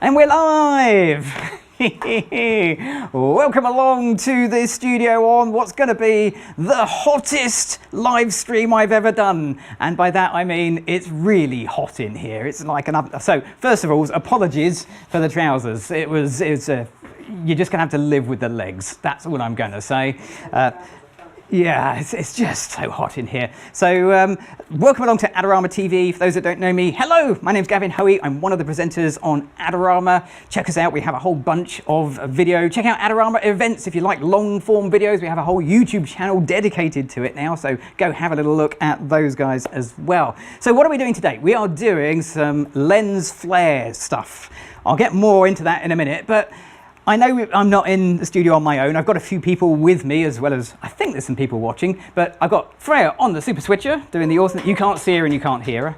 And we're live! Welcome along to the studio on what's going to be the hottest live stream I've ever done. And by that I mean it's really hot in here. It's like an oven. So first of all, apologies for the trousers. You're just going to have to live with the legs. That's all I'm going to say. Yeah, it's just so hot in here. So welcome along to Adorama TV. For those that don't know me, hello, my name's Gavin Hoey. I'm one of the presenters on Adorama. Check us out. We have a whole bunch of video. Check out Adorama events if you like long form videos. We have a whole YouTube channel dedicated to it now. So go have a little look at those guys as well. So what are we doing today? We are doing some lens flare stuff. I'll get more into that in a minute, but I know I'm not in the studio on my own. I've got a few people with me, as well as I think there's some people watching, but I've got Freya on the super switcher doing the awesome. You can't see her and you can't hear her.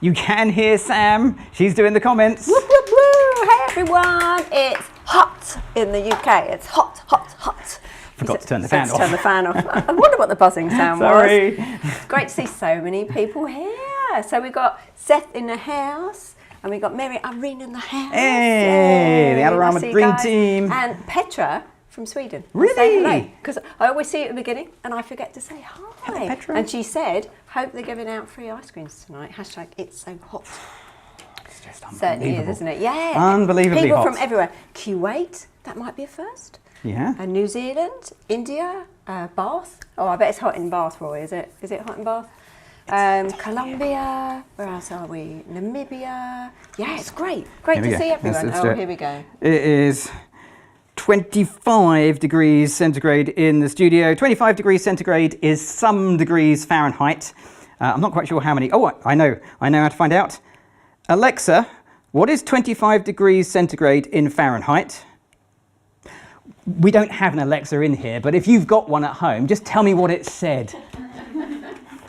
You can hear Sam. She's doing the comments. Woo, woo, woo. Hey everyone, it's hot in the UK. It's hot, hot, hot. Forgot to turn the fan off. Turn the fan off. I wonder what the buzzing sound Sorry. was. It's great to see so many people here. So we've got Seth in the house. And we got Mary Irene in the house. Hey, the Adorama Dream Team. And Petra from Sweden. Really? Because I always see it at the beginning and I forget to say hi. Hello, Petra. And she said, hope they're giving out free ice creams tonight. Hashtag it's so hot. It's just unbelievable. Certainly is, isn't it? Yeah. Unbelievably People hot. from everywhere. Kuwait, that might be a first. Yeah. And New Zealand, India, Bath. Oh, I bet it's hot in Bath, Roy, is it? Is it hot in Bath? Colombia, where else are we? Namibia. Yeah, it's great. Great to see everyone. Here we go. It is 25 degrees centigrade in the studio. 25 degrees centigrade is some degrees Fahrenheit. I'm not quite sure how many. Oh, I know how to find out. Alexa, what is 25 degrees centigrade in Fahrenheit? We don't have an Alexa in here, but if you've got one at home, just tell me what it said.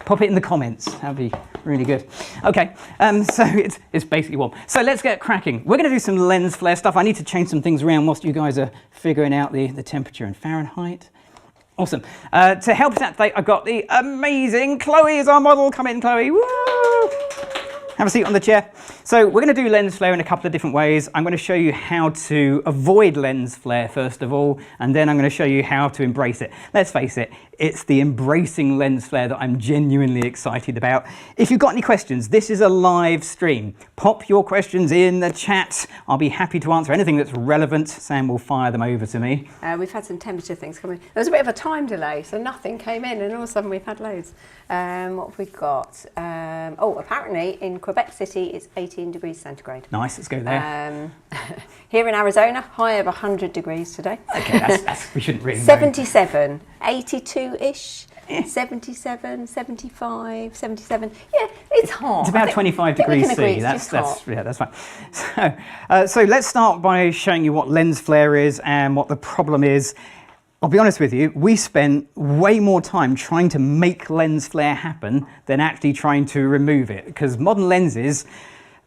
Pop it in the comments. That'd be really good. Okay, so it's basically warm. So let's get cracking. We're going to do some lens flare stuff. I need to change some things around whilst you guys are figuring out the temperature in Fahrenheit. Awesome. To help us out today, I've got the amazing Chloe as our model. Come in, Chloe. Woo! Have a seat on the chair. So we're going to do lens flare in a couple of different ways. I'm going to show you how to avoid lens flare first of all, and then I'm going to show you how to embrace it. Let's face it, it's the embracing lens flare that I'm genuinely excited about. If you've got any questions, this is a live stream. Pop your questions in the chat. I'll be happy to answer anything that's relevant. Sam will fire them over to me. We've had some temperature things coming. There was a bit of a time delay, so nothing came in, and all of a sudden we've had loads. What have we got? Apparently in Quebec City it's 18 degrees centigrade. Nice, let's go there. Here in Arizona, high of 100 degrees today. Okay, that's we shouldn't really 77, 82-ish, 77, 75, 77. Yeah, it's hot. It's about 25 degrees C. That's fine. So let's start by showing you what lens flare is and what the problem is. I'll be honest with you, we spent way more time trying to make lens flare happen than actually trying to remove it, because modern lenses,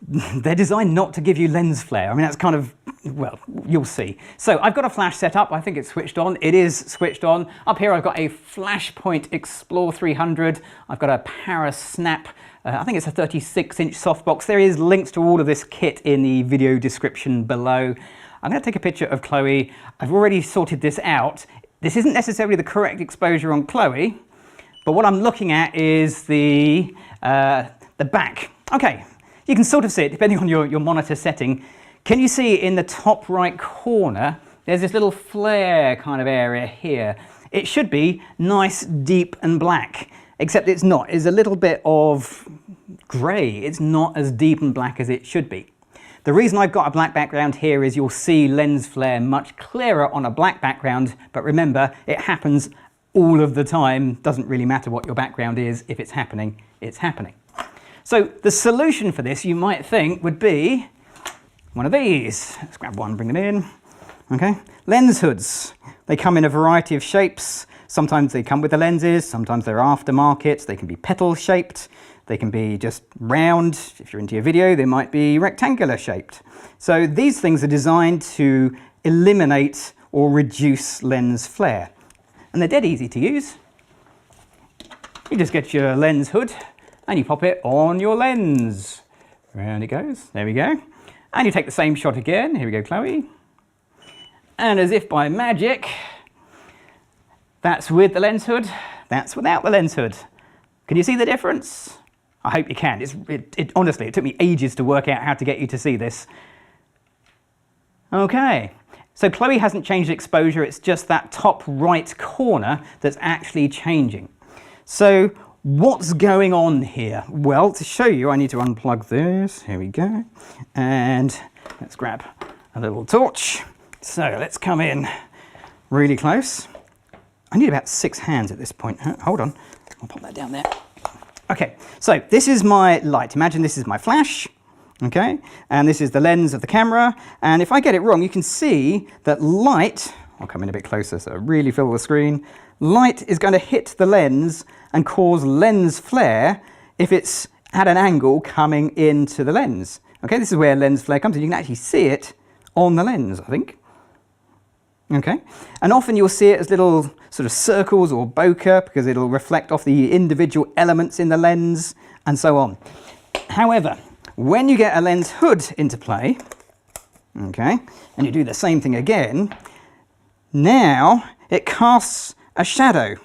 they're designed not to give you lens flare. I mean, that's kind of, well, you'll see. So I've got a flash set up. I think it's switched on. It is switched on. Up here, I've got a Flashpoint Explore 300. I've got a Para Snap. I think it's a 36-inch softbox. There is links to all of this kit in the video description below. I'm going to take a picture of Chloe. I've already sorted this out. This isn't necessarily the correct exposure on Chloe, but what I'm looking at is the back. Okay, you can sort of see it depending on your monitor setting. Can you see in the top right corner, there's this little flare kind of area here. It should be nice, deep and black, except it's not. It's a little bit of grey. It's not as deep and black as it should be. The reason I've got a black background here is you'll see lens flare much clearer on a black background, but remember, it happens all of the time. Doesn't really matter what your background is. If it's happening, it's happening. So the solution for this, you might think, would be one of these. Let's grab one, bring them in. Okay, lens hoods. They come in a variety of shapes. Sometimes they come with the lenses, sometimes they're aftermarket. They can be petal shaped. They can be just round. If you're into your video, they might be rectangular shaped. So these things are designed to eliminate or reduce lens flare. And they're dead easy to use. You just get your lens hood and you pop it on your lens. Round it goes. There we go. And you take the same shot again. Here we go, Chloe. And as if by magic, that's with the lens hood, that's without the lens hood. Can you see the difference? I hope you can. Honestly, it took me ages to work out how to get you to see this. Okay, so Chloe hasn't changed exposure, it's just that top right corner that's actually changing. So what's going on here? Well, to show you, I need to unplug this. Here we go. And let's grab a little torch. So let's come in really close. I need about 6 hands at this point. Hold on, I'll pop that down there. Okay, so this is my light. Imagine this is my flash, okay? And this is the lens of the camera. And if I get it wrong, you can see that light, I'll come in a bit closer so I really fill the screen. Light is going to hit the lens and cause lens flare if it's at an angle coming into the lens. Okay, this is where lens flare comes in. You can actually see it on the lens, I think. Okay, and often you'll see it as little sort of circles or bokeh because it'll reflect off the individual elements in the lens and so on. However, when you get a lens hood into play, okay, and you do the same thing again, now it casts a shadow.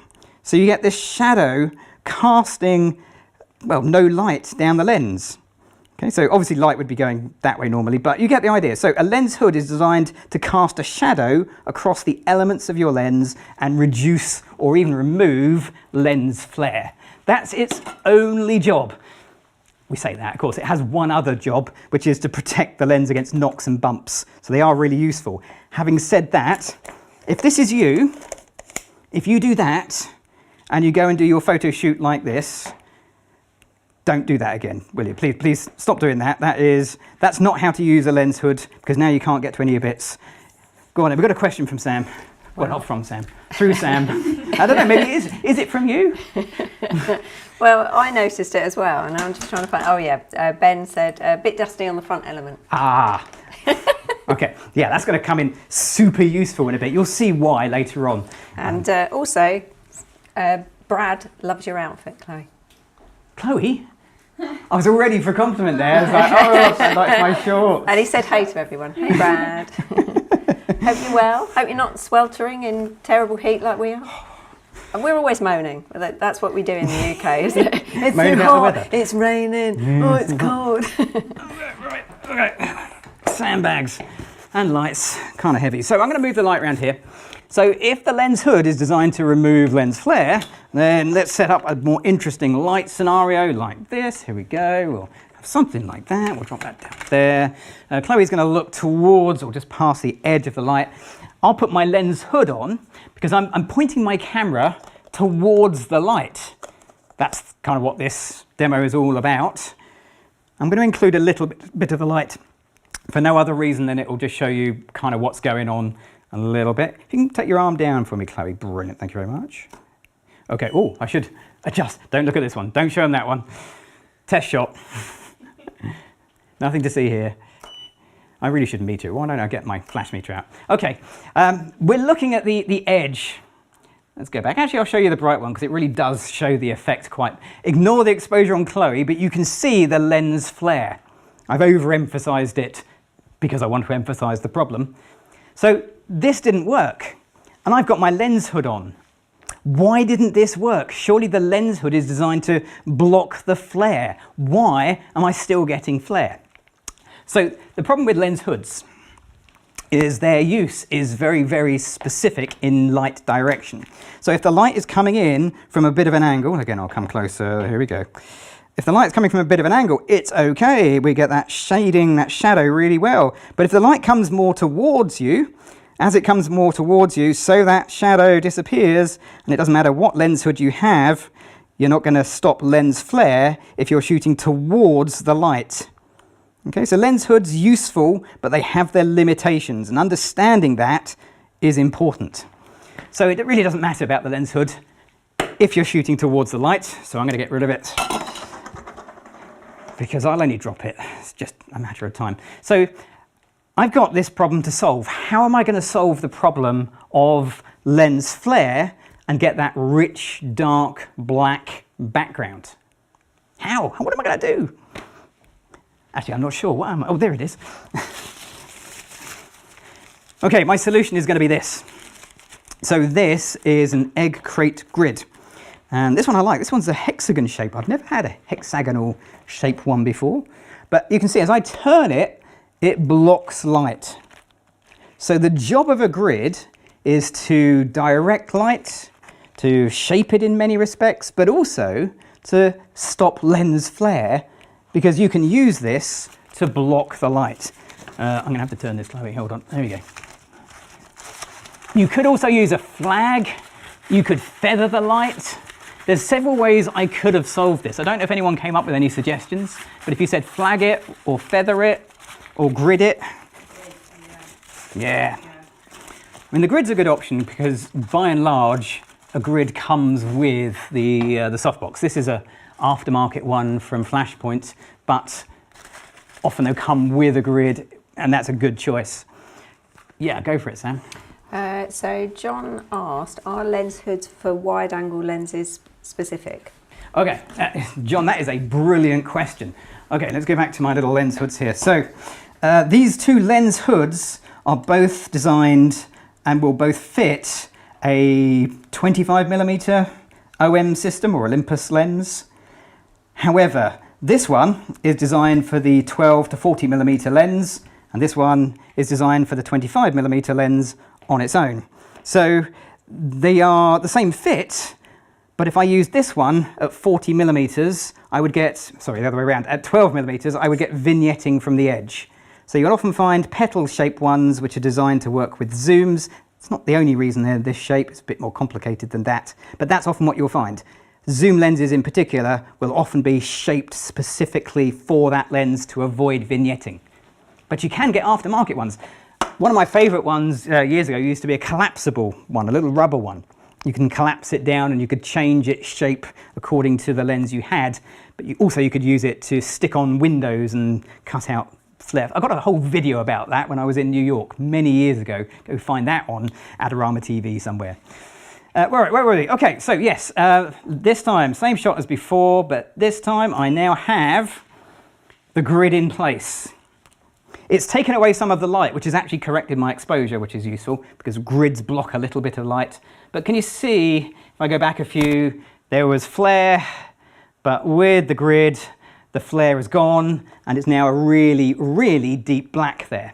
So you get this shadow casting, well, no light down the lens. Okay, so obviously light would be going that way normally, but you get the idea. So a lens hood is designed to cast a shadow across the elements of your lens and reduce or even remove lens flare. That's its only job. We say that, of course, it has one other job, which is to protect the lens against knocks and bumps. So they are really useful. Having said that, if this is you, if you do that and you go and do your photo shoot like this, don't do that again, will you? Please stop doing that. That's not how to use a lens hood because now you can't get to any of your bits. Go on, we've got a question from Sam. Well, not from Sam, through Sam. I don't know, maybe is it from you? Well, I noticed it as well, and I'm just trying to find, oh yeah, Ben said a bit dusty on the front element. Ah, okay, yeah, that's going to come in super useful in a bit. You'll see why later on. And also, Brad loves your outfit, Chloe. Chloe? I was all ready for a compliment there. I was like, oh, I like my shorts. And he said hey to everyone. Hey, Brad. Hope you're well. Hope you're not sweltering in terrible heat like we are. And we're always moaning. That's what we do in the UK, isn't it? It's moaning too about hot. the weather. It's raining. Oh, it's cold. Right, okay. Sandbags and lights, kind of heavy. So I'm going to move the light around here. So if the lens hood is designed to remove lens flare, then let's set up a more interesting light scenario like this. Here we go. We'll have something like that. We'll drop that down there. Chloe's going to look towards or just past the edge of the light. I'll put my lens hood on because I'm pointing my camera towards the light. That's kind of what this demo is all about. I'm going to include a little bit of the light for no other reason than it will just show you kind of what's going on a little bit. If you can take your arm down for me, Chloe. Brilliant, thank you very much. Okay, oh, I should adjust. Don't look at this one. Don't show them that one. Test shot. Nothing to see here. I really shouldn't meter it. Why don't I get my flash meter out? Okay, we're looking at the edge. Let's go back. Actually, I'll show you the bright one because it really does show the effect quite. Ignore the exposure on Chloe, but you can see the lens flare. I've overemphasized it because I want to emphasize the problem. So this didn't work, and I've got my lens hood on. Why didn't this work? Surely the lens hood is designed to block the flare. Why am I still getting flare? So the problem with lens hoods is their use is very, very specific in light direction. So if the light is coming in from a bit of an angle, again, I'll come closer, here we go. If the light's coming from a bit of an angle, it's okay. We get that shading, that shadow really well. But if the light comes more towards you, as it comes more towards you, so that shadow disappears, and it doesn't matter what lens hood you have, you're not going to stop lens flare if you're shooting towards the light. Okay, so lens hoods useful, but they have their limitations, and understanding that is important. So it really doesn't matter about the lens hood if you're shooting towards the light, so I'm going to get rid of it because I'll only drop it. It's just a matter of time. So I've got this problem to solve. How am I going to solve the problem of lens flare and get that rich, dark, black background? How? What am I going to do? Actually, I'm not sure. What am I? Oh, there it is. Okay, my solution is going to be this. So this is an egg crate grid. And this one I like. This one's a hexagon shape. I've never had a hexagonal shape one before. But you can see as I turn it, it blocks light. So the job of a grid is to direct light, to shape it in many respects, but also to stop lens flare, because you can use this to block the light. I'm going to have to turn this, Chloe. Hold on. There we go. You could also use a flag. You could feather the light. There's several ways I could have solved this. I don't know if anyone came up with any suggestions, but if you said flag it or feather it or grid it. Yeah. I mean, the grid's a good option because by and large, a grid comes with the softbox. This is a aftermarket one from Flashpoint, but often they'll come with a grid, and that's a good choice. Yeah, go for it, Sam. So John asked, are lens hoods for wide-angle lenses specific? Okay, John, that is a brilliant question. Okay, let's go back to my little lens hoods here. So these two lens hoods are both designed and will both fit a 25mm OM system or Olympus lens. However, this one is designed for the 12 to 40mm lens, and this one is designed for the 25mm lens on its own. So they are the same fit, but if I use this one at 40mm, I would get, sorry, the other way around, at 12mm, I would get vignetting from the edge. So you'll often find petal-shaped ones which are designed to work with zooms. It's not the only reason they're this shape, it's a bit more complicated than that, but that's often what you'll find. Zoom lenses in particular will often be shaped specifically for that lens to avoid vignetting. But you can get aftermarket ones. One of my favourite ones years ago used to be a collapsible one, a little rubber one. You can collapse it down and you could change its shape according to the lens you had, but you could use it to stick on windows and cut out flare. I got a whole video about that when I was in New York many years ago. Go find that on Adorama TV somewhere. Where were we? Okay, so yes, this time, same shot as before, but this time I now have the grid in place. It's taken away some of the light, which has actually corrected my exposure, which is useful because grids block a little bit of light. But can you see, if I go back a few, there was flare, but with the grid, the flare is gone, and it's now a really, really deep black there.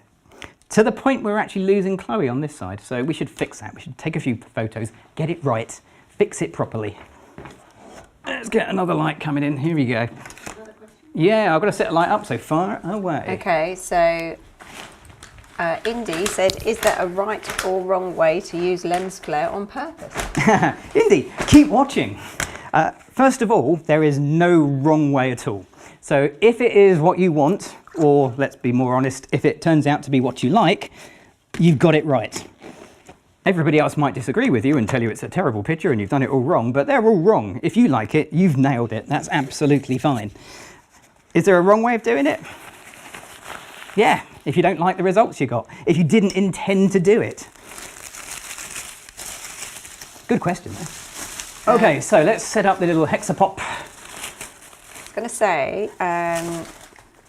To the point where we're actually losing Chloe on this side. So we should fix that. We should take a few photos, get it right, fix it properly. Let's get another light coming in. Here we go. Yeah, I've got to set a light up so far away. Okay, so Indy said, is there a right or wrong way to use lens flare on purpose? Indy, keep watching. First of all, there is no wrong way at all. So if it is what you want, or let's be more honest, if it turns out to be what you like, you've got it right. Everybody else might disagree with you and tell you it's a terrible picture and you've done it all wrong, but they're all wrong. If you like it, you've nailed it. That's absolutely fine. Is there a wrong way of doing it? Yeah, if you don't like the results you got, if you didn't intend to do it. Good question. Okay, so let's set up the little hexapop. I was going to say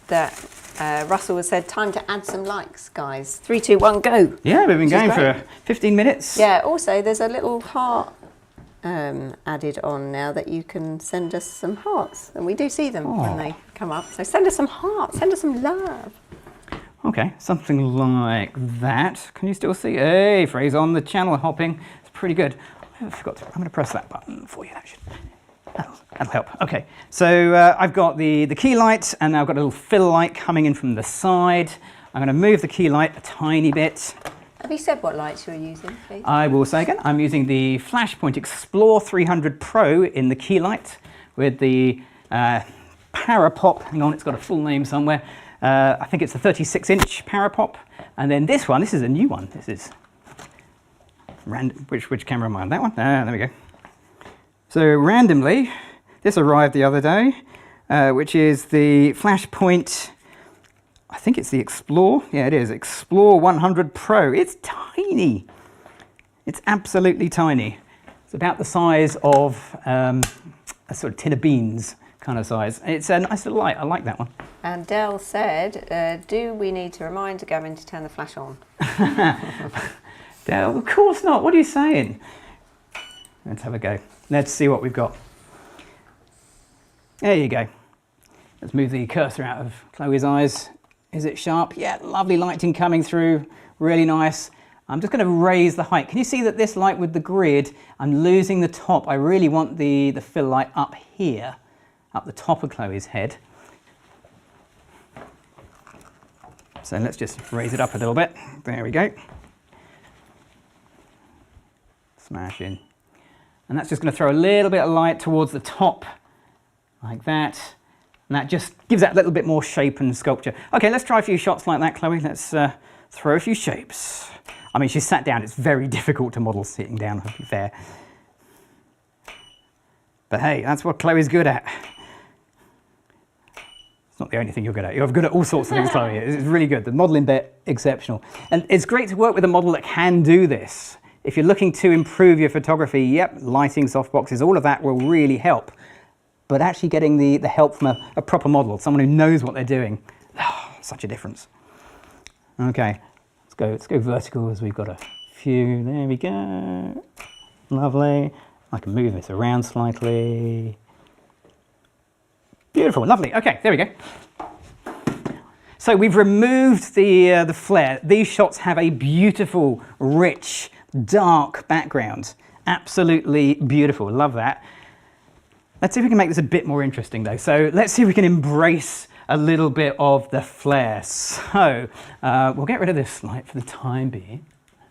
that Russell has said, time to add some likes, guys. 3, 2, 1, go. Yeah, we've been going for 15 minutes. Yeah, also there's a little heart added on now that you can send us some hearts, and we do see them when they come up. So send us some hearts, send us some love. Okay, something like that. Can you still see? Hey, phrase on the channel hopping. It's pretty good. I forgot to, I'm going to press that button for you. That'll help. Okay, so I've got the key light, and I've got a little fill light coming in from the side. I'm going to move the key light a tiny bit. Have you said what lights you're using, please? I will say again, I'm using the Flashpoint Explore 300 Pro in the key light with the Parapop. Hang on, it's got a full name somewhere. I think it's a 36-inch Parapop. And then this one, this is a new one. This is random. Which camera am I on? That one? There we go. So randomly, this arrived the other day, which is the Flashpoint. I think it's the Explore. Yeah, it is. Explore 100 Pro. It's tiny. It's absolutely tiny. It's about the size of a sort of tin of beans kind of size. It's a nice little light. I like that one. And Dell said, do we need to remind Gavin to turn the flash on? Dell, of course not. What are you saying? Let's have a go. Let's see what we've got. There you go. Let's move the cursor out of Chloe's eyes. Is it sharp? Yeah, lovely lighting coming through. Really nice. I'm just going to raise the height. Can you see that this light with the grid, I'm losing the top. I really want the fill light up here, up the top of Chloe's head. So let's just raise it up a little bit. There we go. Smash in. And that's just going to throw a little bit of light towards the top, like that. And that just gives that a little bit more shape and sculpture. Okay, let's try a few shots like that, Chloe. Let's throw a few shapes. I mean, she's sat down. It's very difficult to model sitting down, to be fair. But hey, that's what Chloe's good at. It's not the only thing you're good at. You're good at all sorts of things, Chloe. It's really good. The modelling bit, exceptional. And it's great to work with a model that can do this. If you're looking to improve your photography, yep, lighting, softboxes, all of that will really help. But actually getting the help from a proper model, someone who knows what they're doing, such a difference. Okay, let's go vertical as we've got a few. There we go. Lovely. I can move this around slightly. Beautiful, lovely. Okay, there we go. So we've removed the flare. These shots have a beautiful, rich, dark background. Absolutely beautiful, love that. Let's see if we can make this a bit more interesting though. So let's see if we can embrace a little bit of the flare. So we'll get rid of this light for the time being.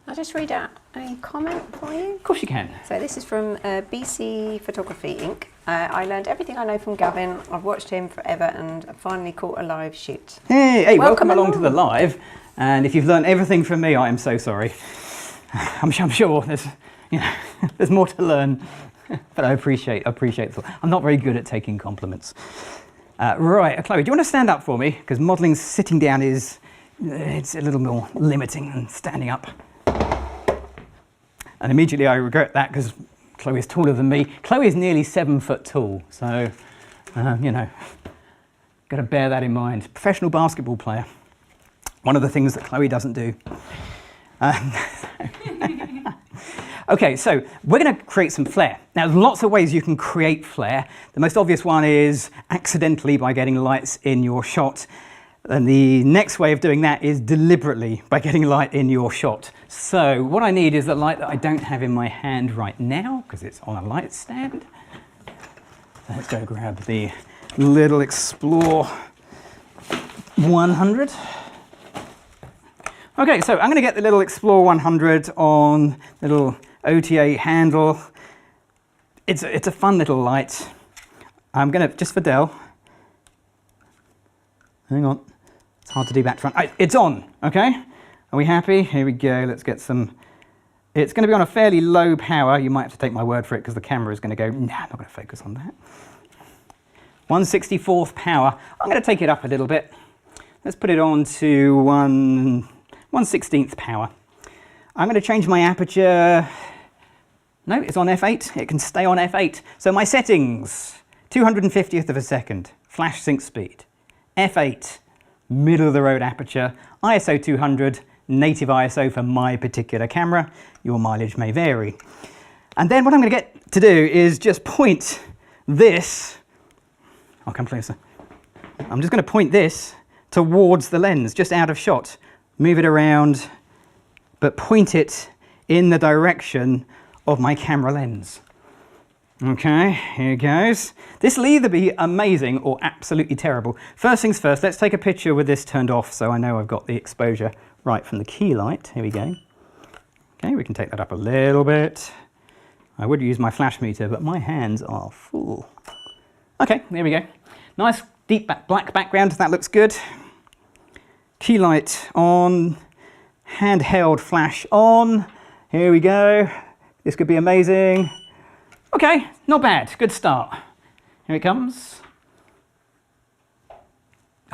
I'll just read out a comment for you. Of course you can. So this is from BC Photography Inc. I learned everything I know from Gavin. I've watched him forever and I finally caught a live shoot. Hey, welcome along to the live. And if you've learned everything from me, I am so sorry. I'm sure there's, there's more to learn, but I appreciate it. I'm not very good at taking compliments. Right, Chloe, do you want to stand up for me? Because modelling sitting down it's a little more limiting than standing up. And immediately I regret that because Chloe is taller than me. Chloe is nearly 7 foot tall, so, got to bear that in mind. Professional basketball player. One of the things that Chloe doesn't do. Okay, so we're going to create some flare. Now, there's lots of ways you can create flare. The most obvious one is accidentally by getting lights in your shot. And the next way of doing that is deliberately by getting light in your shot. So what I need is the light that I don't have in my hand right now because it's on a light stand. Let's go grab the little Explore 100. Okay, so I'm going to get the little Explore 100 on the little OTA handle. It's a fun little light. I'm going to, just for Dell, hang on, it's hard to do back front. It's on, okay? Are we happy? Here we go, let's get some. It's going to be on a fairly low power. You might have to take my word for it because the camera is going to go, nah, I'm not going to focus on that. 1/64th power. I'm going to take it up a little bit. Let's put it on to 1/16th power. I'm going to change my aperture. No, it's on f8. It can stay on f8. So my settings, 250th of a second, flash sync speed, f8, middle of the road aperture, ISO 200, native ISO for my particular camera. Your mileage may vary. And then what I'm going to get to do is just point this, I'll come closer. I'm just going to point this towards the lens, just out of shot. Move it around, but point it in the direction of my camera lens. Okay, here goes. This will either be amazing or absolutely terrible. First things first, let's take a picture with this turned off so I know I've got the exposure right from the key light. Here we go. Okay, we can take that up a little bit. I would use my flash meter, but my hands are full. Okay, there we go. Nice deep black background, that looks good. Key light on, handheld flash on. Here we go. This could be amazing. Okay, not bad, good start. Here it comes.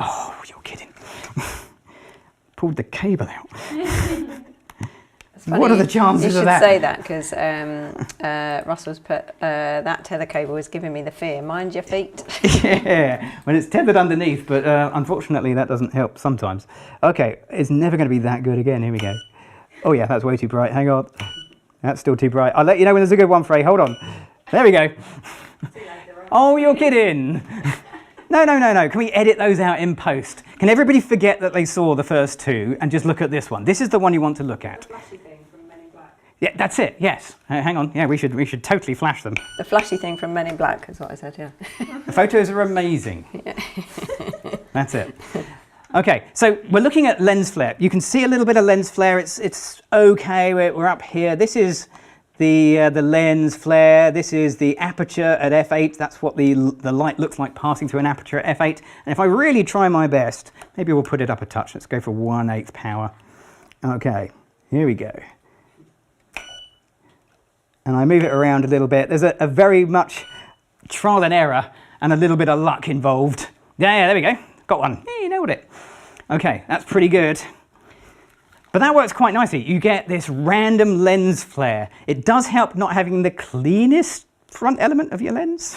Oh, you're kidding. Pulled the cable out. What are the chances of that? You should say that because Russell's put that tether cable is giving me the fear. Mind your feet. Yeah, when it's tethered underneath, but unfortunately that doesn't help sometimes. Okay, it's never going to be that good again. Here we go. Oh yeah, that's way too bright. Hang on. That's still too bright. I'll let you know when there's a good one, Frey. Hold on. There we go. Oh, you're kidding. No. Can we edit those out in post? Can everybody forget that they saw the first two and just look at this one? This is the one you want to look at. The flashy thing from Men in Black. Yeah, that's it. Yes. Hang on. Yeah, we should totally flash them. The flashy thing from Men in Black is what I said. Yeah. The photos are amazing. Yeah. That's it. Okay, so we're looking at lens flare. You can see a little bit of lens flare. It's okay. We're up here. This is the lens flare. This is the aperture at f8. That's what the light looks like passing through an aperture at f8. And if I really try my best, maybe we'll put it up a touch. Let's go for 1/8 power. Okay, here we go. And I move it around a little bit. There's a very much trial and error and a little bit of luck involved. Yeah, there we go. Got one. Yeah, you nailed it. Okay, that's pretty good. But that works quite nicely. You get this random lens flare. It does help not having the cleanest front element of your lens.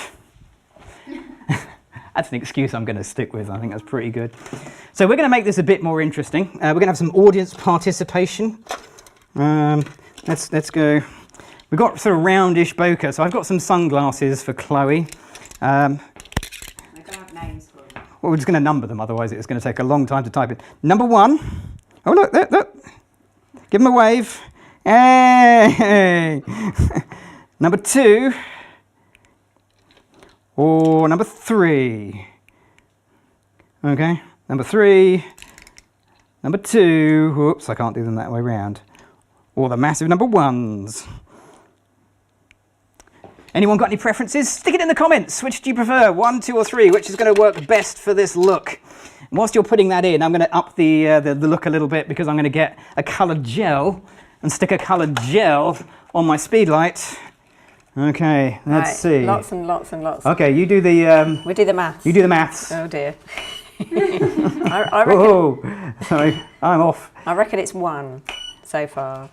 That's an excuse I'm going to stick with. I think that's pretty good. So we're going to make this a bit more interesting. We're going to have some audience participation. Let's go. We've got sort of roundish bokeh. So I've got some sunglasses for Chloe. Well, we're just going to number them, otherwise it's going to take a long time to type it. Number 1. Oh, look, look. Give them a wave. Hey! Number 2. Or number 3. Okay, number 3. Number 2. Whoops, I can't do them that way round. Or the massive number 1s. Anyone got any preferences? Stick it in the comments. Which do you prefer? 1, 2, or 3? Which is going to work best for this look? And whilst you're putting that in, I'm going to up the look a little bit because I'm going to get a coloured gel and stick a coloured gel on my speed light. Okay, let's see. Lots and lots and lots. Okay, you do the... we do the maths. You do the maths. Oh dear. I reckon... Oh, sorry, I'm off. I reckon it's 1 so far.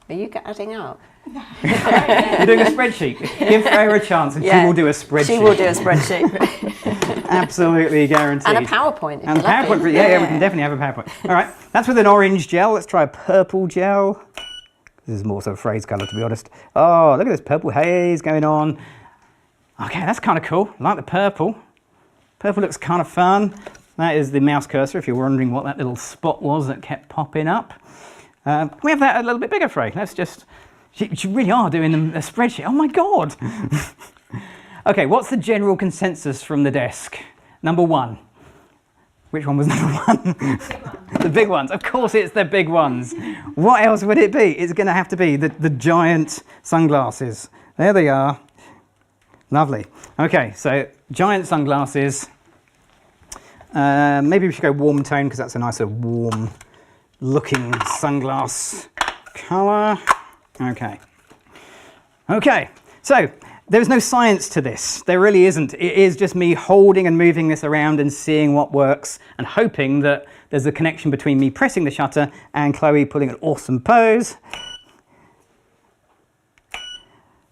Are you adding up? You're doing a spreadsheet. Give Freya a chance and she will do a spreadsheet. She will do a spreadsheet. Absolutely guaranteed. And a PowerPoint. And PowerPoint, yeah, we can definitely have a PowerPoint. All right, that's with an orange gel. Let's try a purple gel. This is more sort of phrase colour, to be honest. Oh, look at this purple haze going on. Okay, that's kind of cool. I like the purple. Purple looks kind of fun. That is the mouse cursor, if you're wondering what that little spot was that kept popping up. Can we have that a little bit bigger, Frey? Let's just... You really are doing a spreadsheet. Oh my God. Okay, what's the general consensus from the desk? Number 1. Which one was number 1? The big ones. Of course it's the big ones. What else would it be? It's going to have to be the giant sunglasses. There they are. Lovely. Okay, so giant sunglasses. Maybe we should go warm tone because that's a nicer warm looking sunglass colour. Okay. Okay, so there's no science to this. There really isn't. It is just me holding and moving this around and seeing what works and hoping that there's a connection between me pressing the shutter and Chloe putting an awesome pose.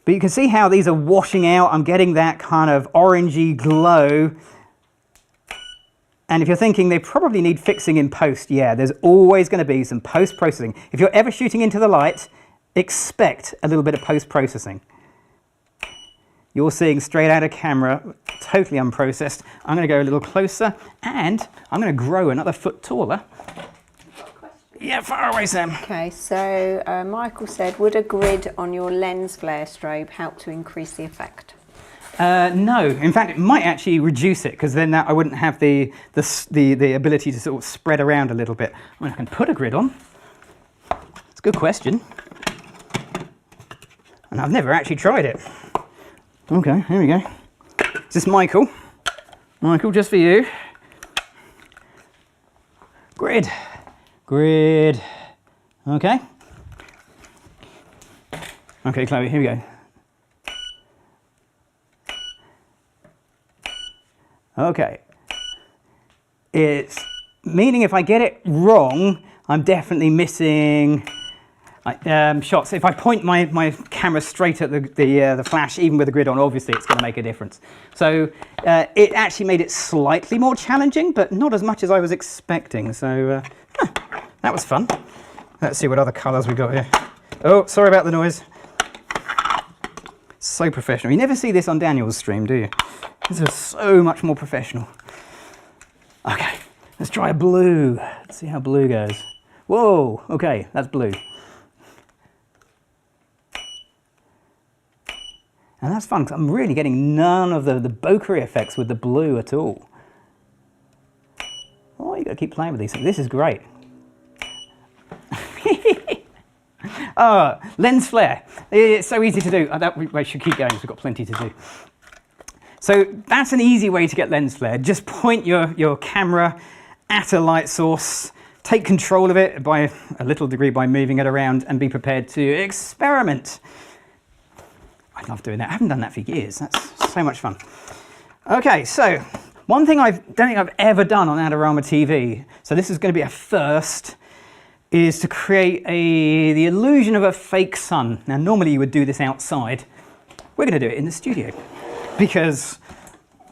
But you can see how these are washing out. I'm getting that kind of orangey glow. And if you're thinking they probably need fixing in post, yeah, there's always going to be some post-processing. If you're ever shooting into the light, expect a little bit of post-processing. You're seeing straight out of camera, totally unprocessed. I'm going to go a little closer and I'm going to grow another foot taller. Yeah, far away, Sam. Okay, so Michael said, would a grid on your lens flare strobe help to increase the effect? No, in fact, it might actually reduce it because then I wouldn't have the ability to sort of spread around a little bit. I mean, I can put a grid on. It's a good question. And I've never actually tried it. Okay, here we go. Is this Michael? Michael, just for you. Grid. Grid. Okay. Okay, Chloe, here we go. Okay. It's meaning if I get it wrong, I'm definitely missing shots. If I point my camera straight at the flash, even with the grid on, obviously it's going to make a difference. So it actually made it slightly more challenging, but not as much as I was expecting. So that was fun. Let's see what other colours we got here. Oh, sorry about the noise. So professional. You never see this on Daniel's stream, do you? This is so much more professional. Okay, let's try a blue. Let's see how blue goes. Whoa, okay, that's blue. And that's fun, because I'm really getting none of the bokeh effects with the blue at all. Oh, you got to keep playing with these things. This is great. Lens flare. It's so easy to do. We should keep going, because we've got plenty to do. So that's an easy way to get lens flare. Just point your camera at a light source, take control of it by a little degree by moving it around, and be prepared to experiment. I love doing that. I haven't done that for years. That's so much fun. Okay, so one thing I don't think I've ever done on Adorama TV, so this is going to be a first, is to create the illusion of a fake sun. Now, normally you would do this outside. We're going to do it in the studio because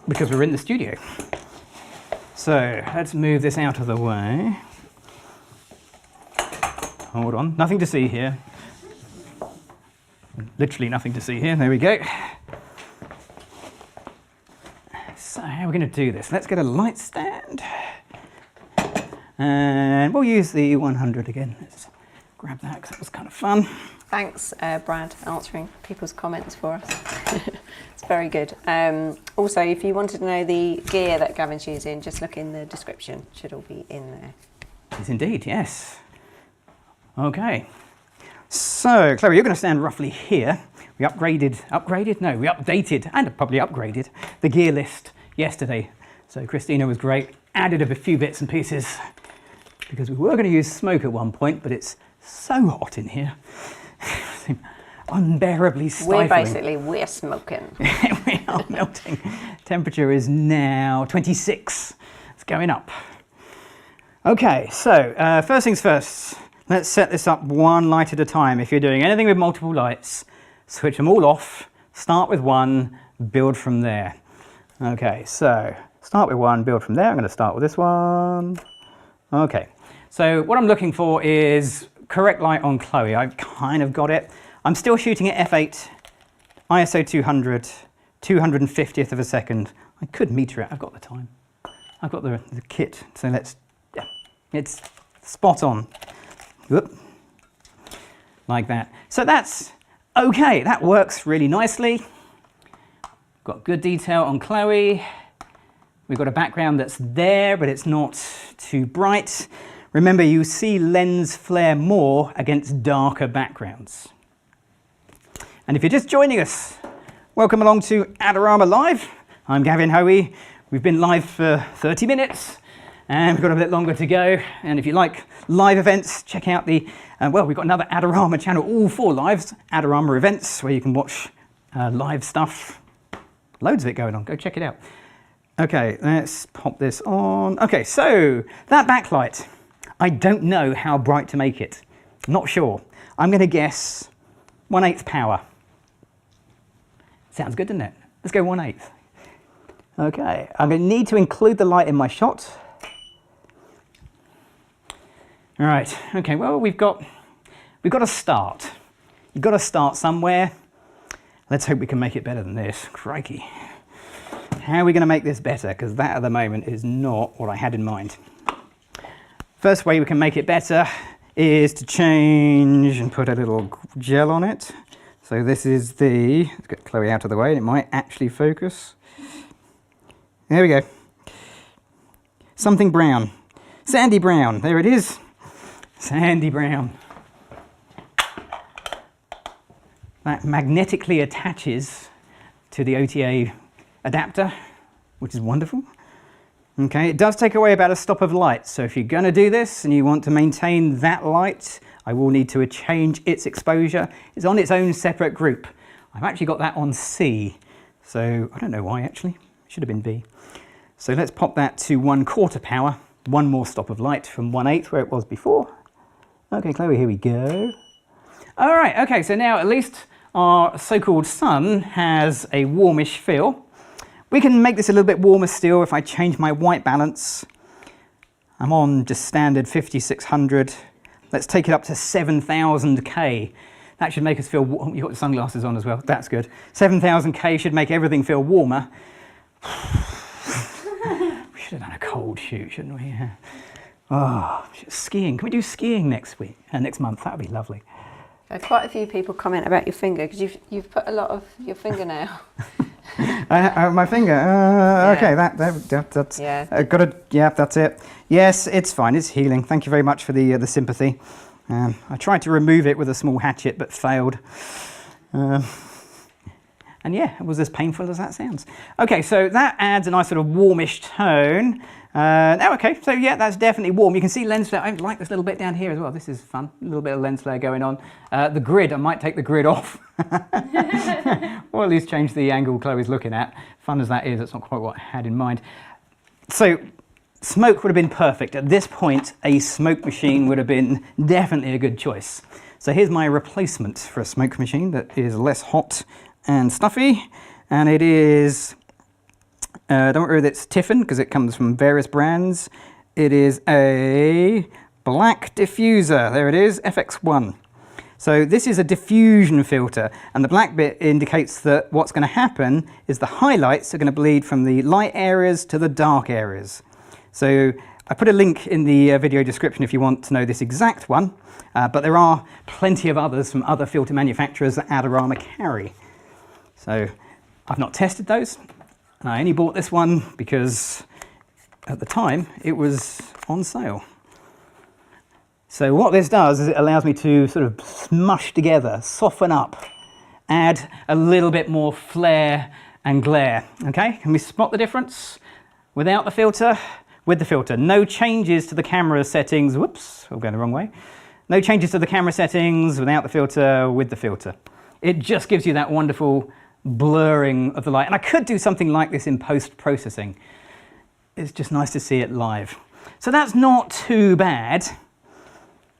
we're in the studio. So let's move this out of the way. Hold on, nothing to see here. Literally nothing to see here. There we go. So how are we going to do this? Let's get a light stand. And we'll use the 100 again. Let's grab that because that was kind of fun. Thanks, Brad, answering people's comments for us. It's very good. Also, if you wanted to know the gear that Gavin's using, just look in the description. Should all be in there. It is indeed, yes. Okay. So, Chloe, you're going to stand roughly here. We updated and probably upgraded the gear list yesterday. So Christina was great, added a few bits and pieces because we were going to use smoke at one point, but it's so hot in here. Unbearably stifling. We're smoking. We are melting. Temperature is now 26. It's going up. Okay, so first things first. Let's set this up one light at a time. If you're doing anything with multiple lights, switch them all off, start with one, build from there. Okay, so start with one, build from there. I'm going to start with this one. Okay, so what I'm looking for is correct light on Chloe. I've kind of got it. I'm still shooting at f8, ISO 200, 250th of a second. I could meter it, I've got the time. I've got the kit, so yeah, it's spot on. Whoop. Like that. So that's okay, that works really nicely. Got good detail on Chloe. We've got a background that's there, but it's not too bright. Remember, you see lens flare more against darker backgrounds. And if you're just joining us, welcome along to Adorama Live. I'm Gavin Hoey. We've been live for 30 minutes. And we've got a bit longer to go. And if you like live events, check out we've got another Adorama channel, all 4 lives, Adorama events, where you can watch live stuff. Loads of it going on. Go check it out. Okay, let's pop this on. Okay, so that backlight, I don't know how bright to make it. Not sure. I'm going to guess 1/8 power. Sounds good, doesn't it? Let's go 1/8. Okay, I'm going to need to include the light in my shot. All right, okay, well, we've got to start. You've got to start somewhere. Let's hope we can make it better than this. Crikey. How are we going to make this better? Because that at the moment is not what I had in mind. First way we can make it better is to change and put a little gel on it. So this is let's get Chloe out of the way, and it might actually focus. There we go. Something brown. Sandy brown, there it is. Sandy brown. That magnetically attaches to the OTA adapter, which is wonderful. Okay, it does take away about a stop of light. So if you're going to do this and you want to maintain that light, I will need to change its exposure. It's on its own separate group. I've actually got that on C. So I don't know why actually. It should have been B. So let's pop that to 1/4 power. One more stop of light from 1/8 where it was before. Okay, Chloe, here we go. All right, okay, so now at least our so-called sun has a warmish feel. We can make this a little bit warmer still if I change my white balance. I'm on just standard 5600. Let's take it up to 7000K. That should make us feel warm. You've got the sunglasses on as well. That's good. 7000K should make everything feel warmer. We should have done a cold shoot, shouldn't we? Yeah. Oh, skiing. Can we do skiing next month? That would be lovely. Quite a few people comment about your finger because you've put a lot of your fingernail. My finger. Yeah. Okay, that's yeah. Got it. Yeah, that's it. Yes, it's fine. It's healing. Thank you very much for the sympathy. I tried to remove it with a small hatchet, but failed. And yeah, it was as painful as that sounds. Okay, so that adds a nice sort of warmish tone. Now, okay, so yeah, that's definitely warm. You can see lens flare. I like this little bit down here as well. This is fun. A little bit of lens flare going on. The grid, I might take the grid off. Or at least change the angle Chloe's looking at. Fun as that is, that's not quite what I had in mind. So smoke would have been perfect. At this point, a smoke machine would have been definitely a good choice. So here's my replacement for a smoke machine that is less hot and stuffy. And it is... don't worry that it's Tiffin because it comes from various brands. It is a black diffuser. There it is, FX1. So this is a diffusion filter, and the black bit indicates that what's going to happen is the highlights are going to bleed from the light areas to the dark areas. So I put a link in the video description if you want to know this exact one, but there are plenty of others from other filter manufacturers that Adorama carry. So I've not tested those. And I only bought this one because at the time it was on sale. So what this does is it allows me to sort of smush together, soften up, add a little bit more flare and glare. Okay, can we spot the difference? Without the filter, with the filter. No changes to the camera settings. Whoops, I'm going the wrong way. No changes to the camera settings without the filter, with the filter. It just gives you that wonderful blurring of the light. And I could do something like this in post-processing. It's just nice to see it live. So that's not too bad,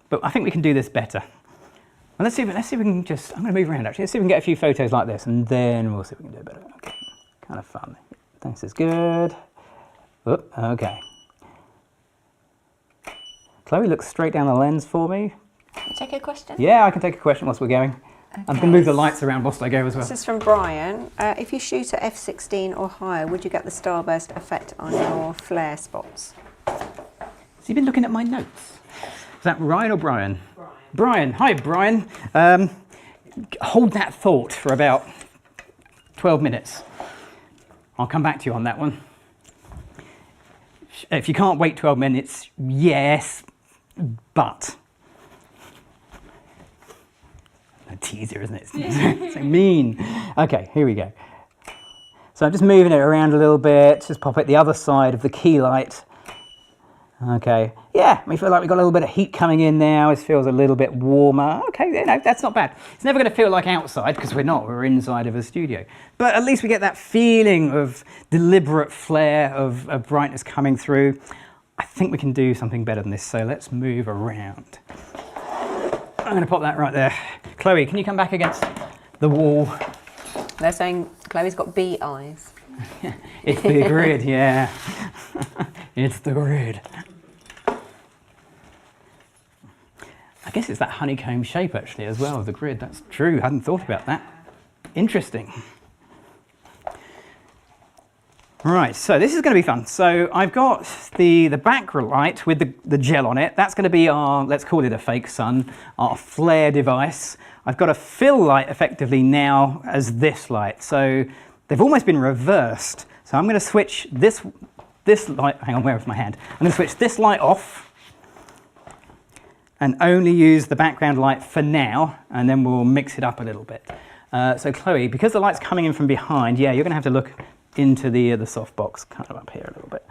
but I think we can do this better. Well, let's see if we can just, I'm going to move around actually. Let's see if we can get a few photos like this and then we'll see if we can do it better. Okay, kind of fun. This is good. Oop, okay. Chloe, look straight down the lens for me. Can you take a question? Yeah, I can take a question whilst we're going. Okay. I'm going to move the lights around whilst I go as well. This is from Brian. If you shoot at f16 or higher, would you get the starburst effect on your flare spots? Has he been looking at my notes? Is that Ryan or Brian? Brian. Hi, Brian. Hold that thought for about 12 minutes. I'll come back to you on that one. If you can't wait 12 minutes, yes, but... A teaser, isn't it? It's so mean. Okay, here we go. So I'm just moving it around a little bit, just pop it the other side of the key light. Okay, yeah, we feel like we've got a little bit of heat coming in now. It feels a little bit warmer. Okay, you know, that's not bad. It's never going to feel like outside because we're not. We're inside of a studio. But at least we get that feeling of deliberate flare, of brightness coming through. I think we can do something better than this, so let's move around. I'm going to pop that right there. Chloe, can you come back against the wall? They're saying Chloe's got bee eyes. It's the grid, yeah. It's the grid. I guess it's that honeycomb shape actually as well of the grid. That's true, I hadn't thought about that. Interesting. Right, so this is going to be fun. So I've got the backlight with the gel on it. That's going to be our, let's call it a fake sun, our flare device. I've got a fill light effectively now as this light. So they've almost been reversed. So I'm going to switch this light, hang on, where is my hand? I'm going to switch this light off and only use the background light for now, and then we'll mix it up a little bit. So Chloe, because the light's coming in from behind, yeah, you're going to have to look into the softbox, kind of up here a little bit.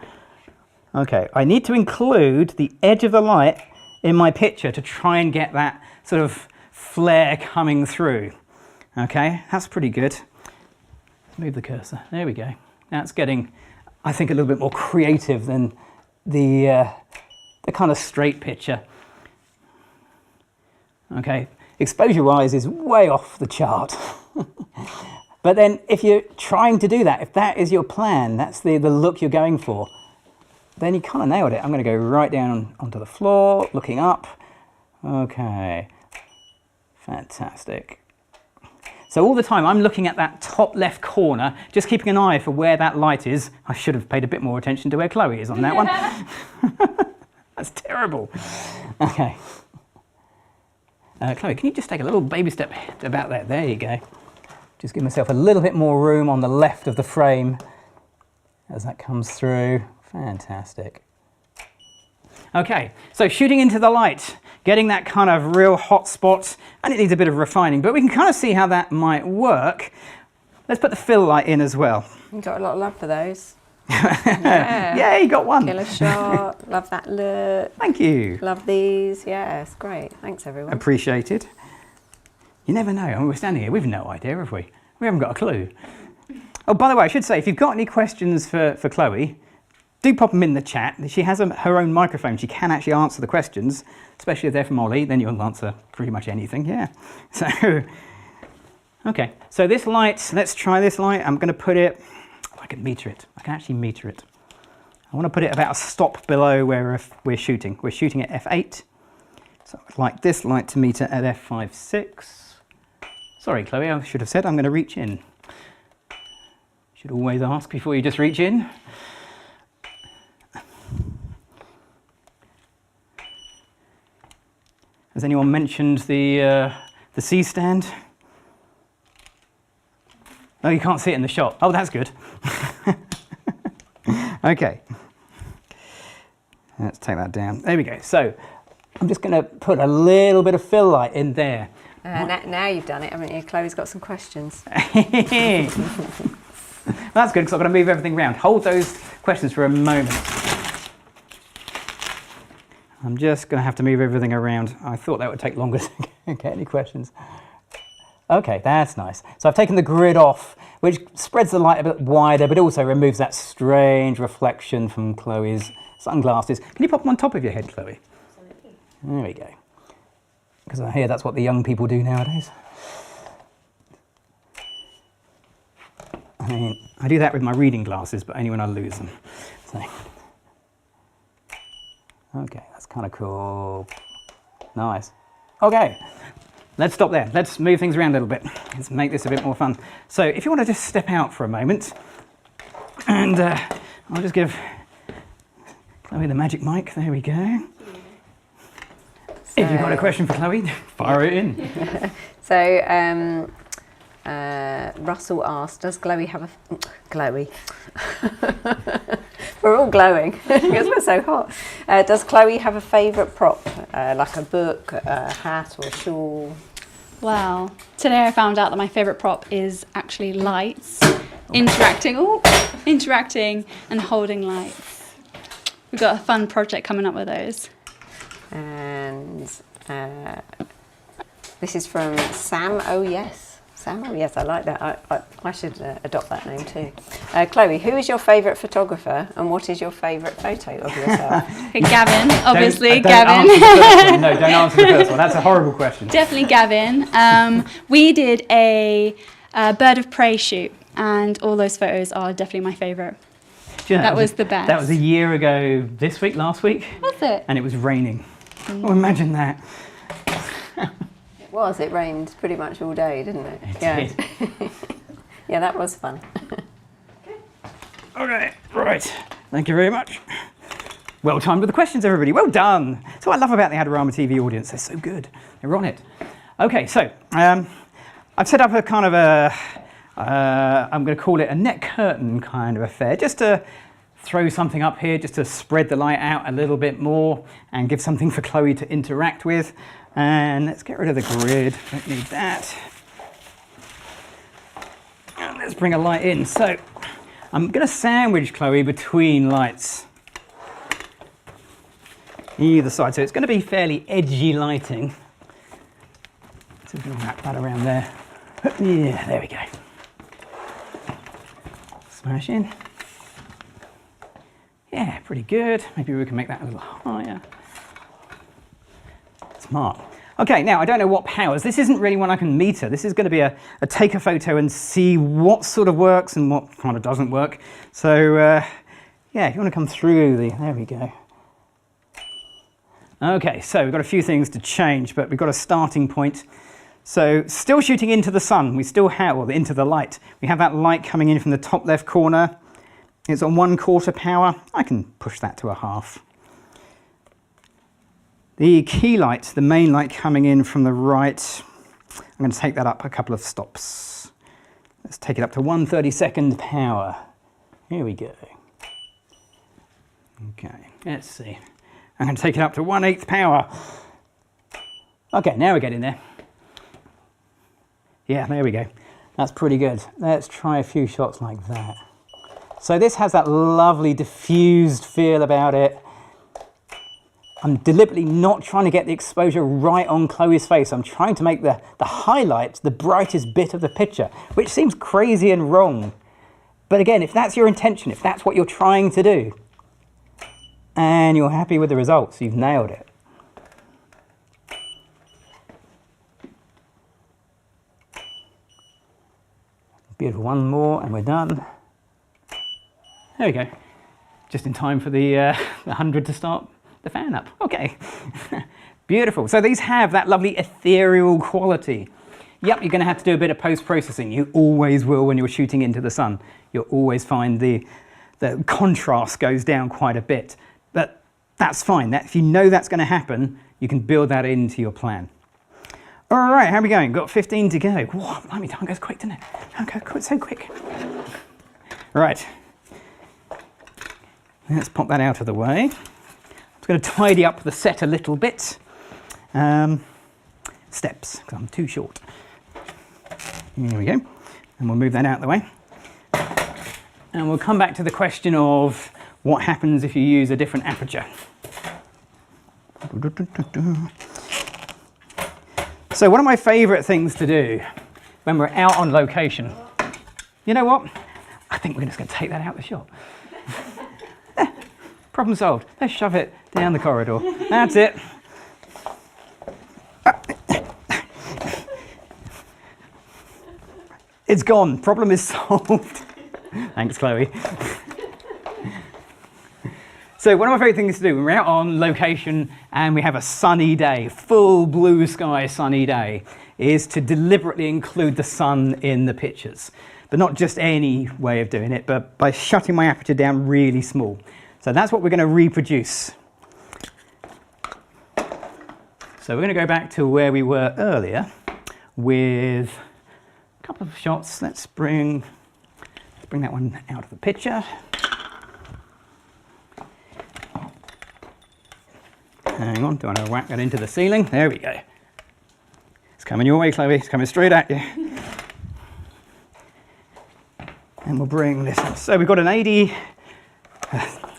Okay, I need to include the edge of the light in my picture to try and get that sort of flare coming through. Okay, that's pretty good. Let's move the cursor. There we go. Now it's getting, I think, a little bit more creative than the kind of straight picture. Okay, exposure-wise is way off the chart. But then if you're trying to do that, if that is your plan, that's the look you're going for, then you kind of nailed it. I'm going to go right down onto the floor, looking up. Okay, fantastic. So all the time I'm looking at that top left corner, just keeping an eye for where that light is. I should have paid a bit more attention to where Chloe is on that one. That's terrible. Okay. Chloe, can you just take a little baby step about that? There you go. Just give myself a little bit more room on the left of the frame as that comes through. Fantastic. Okay, so shooting into the light, getting that kind of real hot spot, and it needs a bit of refining, but we can kind of see how that might work. Let's put the fill light in as well. You got a lot of love for those. Yeah, you got one. Killer shot, love that look. Thank you. Love these, yeah, it's great. Thanks everyone. Appreciated. You never know, I mean, we're standing here, we've no idea, have we? We haven't got a clue. Oh, by the way, I should say, if you've got any questions for Chloe, do pop them in the chat. She has her own microphone. She can actually answer the questions, especially if they're from Ollie, then you'll answer pretty much anything, yeah. So, okay, so this light, let's try this light. I'm gonna put it, I can meter it. I can actually meter it. I wanna put it about a stop below where we're shooting. We're shooting at f8. So I'd like this light to meter at f5.6. Sorry, Chloe, I should have said I'm gonna reach in. Should always ask before you just reach in. Has anyone mentioned the C-stand? Oh, you can't see it in the shot. Oh, that's good. Okay. Let's take that down. There we go. So I'm just going to put a little bit of fill light in there. Now you've done it, haven't you? Chloe's got some questions. That's good because I've got to move everything around. Hold those questions for a moment. I'm just going to have to move everything around. I thought that would take longer to get any questions. Okay, that's nice. So I've taken the grid off, which spreads the light a bit wider, but also removes that strange reflection from Chloe's sunglasses. Can you pop them on top of your head, Chloe? Absolutely. There we go. Because I hear that's what the young people do nowadays. I mean, I do that with my reading glasses, but only when I lose them. So. Okay, that's kind of cool. Nice. Okay, let's stop there. Let's move things around a little bit. Let's make this a bit more fun. So if you want to just step out for a moment, and I'll just give Chloe the magic mic. There we go. So, if you've got a question for Chloe, fire it in. So Russell asked, does Chloe have a... Chloe. We're all glowing because we're so hot. Does Chloe have a favourite prop, like a book, a hat or a shawl? Well, today I found out that my favourite prop is actually lights. Interacting and holding lights. We've got a fun project coming up with those. And this is from Sam, oh yes. Sam, oh yes, I like that. I should adopt that name too. Chloe, who is your favourite photographer and what is your favourite photo of yourself? Gavin, obviously, don't Gavin. Answer the first one. No, don't answer the first one. That's a horrible question. Definitely Gavin. We did a bird of prey shoot and all those photos are definitely my favourite. You know, that was the best. That was a year ago this week, last week. Was it? And it was raining. Oh, imagine that. It was. It rained pretty much all day, didn't it? It did. Yeah, that was fun. Okay, right. Thank you very much. Well timed with the questions, everybody. Well done. That's what I love about the Adorama TV audience. They're so good. They're on it. Okay, so I've set up a kind of a, I'm going to call it a net curtain kind of affair, just to throw something up here, just to spread the light out a little bit more and give something for Chloe to interact with. And let's get rid of the grid. Don't need that. And let's bring a light in. So I'm going to sandwich Chloe between lights either side. So it's going to be fairly edgy lighting. So we can wrap that around there. Yeah, there we go. Smash in. Yeah, pretty good. Maybe we can make that a little higher. Smart. Okay, now I don't know what powers. This isn't really one I can meter. This is going to be a take a photo and see what sort of works and what kind of doesn't work. So yeah, if you want to come through there we go. Okay, so we've got a few things to change, but we've got a starting point. So still shooting into the sun, we still have, or into the light. We have that light coming in from the top left corner. It's on 1/4 power. I can push that to a 1/2. The key light, the main light coming in from the right, I'm going to take that up a couple of stops. Let's take it up to 1/32 power. Here we go. Okay, let's see. I'm going to take it up to 1/8 power. Okay, now we're getting there. Yeah, there we go. That's pretty good. Let's try a few shots like that. So this has that lovely diffused feel about it. I'm deliberately not trying to get the exposure right on Chloe's face. I'm trying to make the highlight the brightest bit of the picture, which seems crazy and wrong. But again, if that's your intention, if that's what you're trying to do, and you're happy with the results, you've nailed it. Beautiful, one more and we're done. There we go. Just in time for the 100 to start the fan up. Okay, beautiful. So these have that lovely ethereal quality. Yep, you're going to have to do a bit of post-processing. You always will when you're shooting into the sun. You'll always find the contrast goes down quite a bit. But that's fine. If you know that's going to happen, you can build that into your plan. All right, how are we going? Got 15 to go. Whoa, blimey, time goes quick, doesn't it? Time goes so quick. Right. Let's pop that out of the way. I'm just going to tidy up the set a little bit. Steps, because I'm too short. Here we go. And we'll move that out of the way. And we'll come back to the question of what happens if you use a different aperture. So one of my favourite things to do when we're out on location, you know what? I think we're just going to take that out of the shot. Problem solved. Let's shove it down the corridor. That's it. It's gone. Problem is solved. Thanks, Chloe. So one of my favourite things to do when we're out on location and we have a sunny day, full blue sky sunny day, is to deliberately include the sun in the pictures. But not just any way of doing it, but by shutting my aperture down really small. So that's what we're going to reproduce. So we're going to go back to where we were earlier with a couple of shots. Let's bring that one out of the picture. Hang on, don't want to whack that into the ceiling. There we go. It's coming your way, Chloe. It's coming straight at you. And we'll bring this up. So we've got an 80,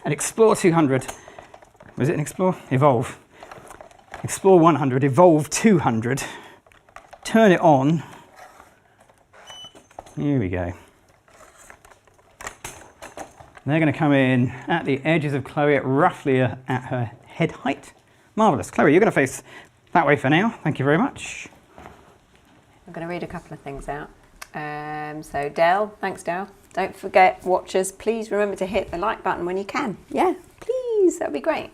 an Explore 200. Was it an Explore? Evolve. Explore 100, Evolve 200. Turn it on. Here we go. They're going to come in at the edges of Chloe at roughly at her head height. Marvellous. Chloe, you're going to face that way for now. Thank you very much. I'm going to read a couple of things out. So Dell, thanks Dell. Don't forget, watchers, please remember to hit the like button when you can. Yeah, please, that'd be great.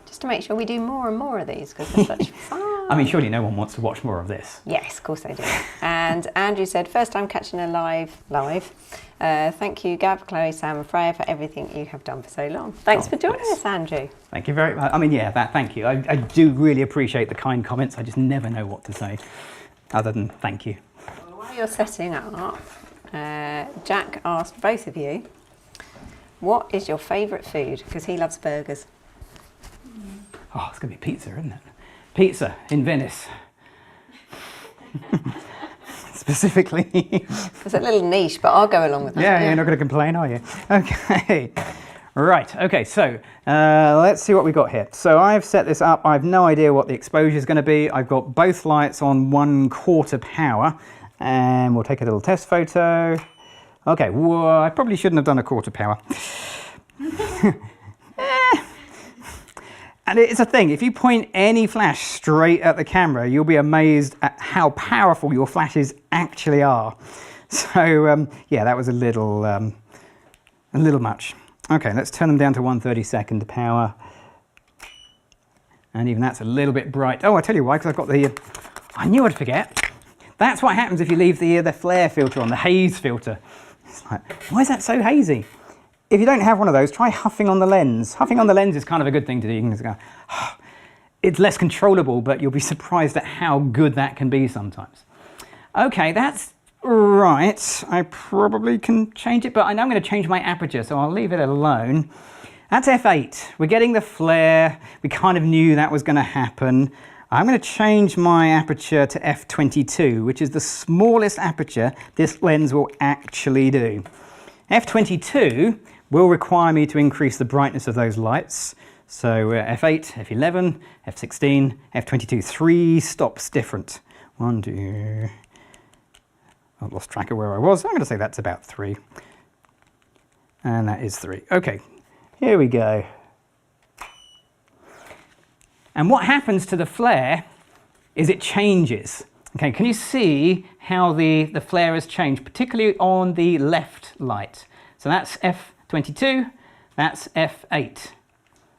Just to make sure we do more and more of these because they're such fun. I mean, surely no one wants to watch more of this. Yes, of course they do. And Andrew said, first time catching a live. Thank you, Gav, Chloe, Sam and Freya for everything you have done for so long. Thanks for joining us, Andrew. Thank you very much. I mean, yeah, thank you. I do really appreciate the kind comments. I just never know what to say other than thank you. Well, while you're setting up, Jack asked both of you, what is your favourite food? Because he loves burgers. Oh, it's going to be pizza, isn't it? Pizza in Venice. Specifically. It's a little niche, but I'll go along with that. Yeah, you're not going to complain, are you? Okay. Right, okay, so let's see what we've got here. So I've set this up. I have no idea what the exposure is going to be. I've got both lights on 1/4 power. And we'll take a little test photo. Okay, whoa, I probably shouldn't have done 1/4 power. And it's a thing, if you point any flash straight at the camera, you'll be amazed at how powerful your flashes actually are. So yeah, that was a little much. Okay, let's turn them down to 1/32 power. And even that's a little bit bright. Oh, I tell you why, because I've got the, I knew I'd forget. That's what happens if you leave the flare filter on, the haze filter. It's like, why is that so hazy? If you don't have one of those, try huffing on the lens. Huffing on the lens is kind of a good thing to do. You can just go, it's less controllable, but you'll be surprised at how good that can be sometimes. Okay, that's right. I probably can change it, but I know I'm going to change my aperture, so I'll leave it alone. That's f8. We're getting the flare. We kind of knew that was going to happen. I'm going to change my aperture to f22, which is the smallest aperture this lens will actually do. f22 will require me to increase the brightness of those lights. So f8, f11, f16, f22, 3 stops different. 1, 2, I've lost track of where I was. I'm going to say that's about 3. And that is 3. Okay, here we go. And what happens to the flare is it changes. Okay, can you see how the flare has changed, particularly on the left light? So that's f22, that's f8.